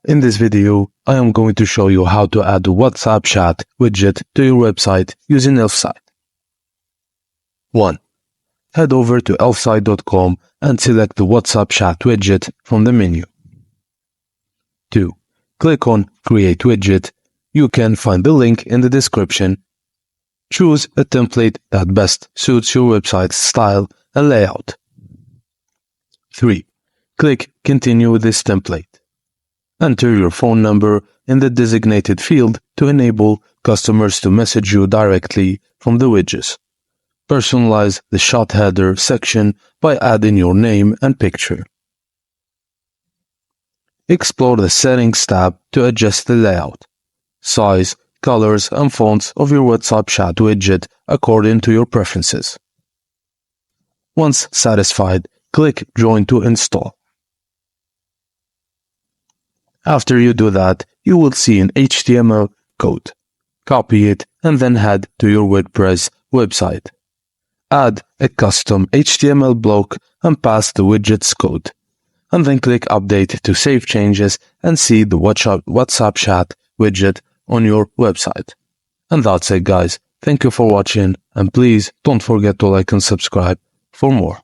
In this video, I am going to show you how to add a WhatsApp chat widget to your website using Elfsight. 1. Head over to elfsight.com and select the WhatsApp chat widget from the menu. 2. Click on Create Widget. You can find the link in the description. Choose a template that best suits your website's style and layout. 3. Click Continue with this template. Enter your phone number in the designated field to enable customers to message you directly from the widgets. Personalize the shot header section by adding your name and picture. Explore the Settings tab to adjust the layout, size, colors, and fonts of your WhatsApp chat widget according to your preferences. Once satisfied, click Join to install. After you do that, you will see an HTML code. Copy it and then head to your WordPress website. Add a custom HTML block and pass the widget's code. And then click Update to save changes and see the WhatsApp chat widget on your website. And that's it, guys. Thank you for watching, and please don't forget to like and subscribe for more.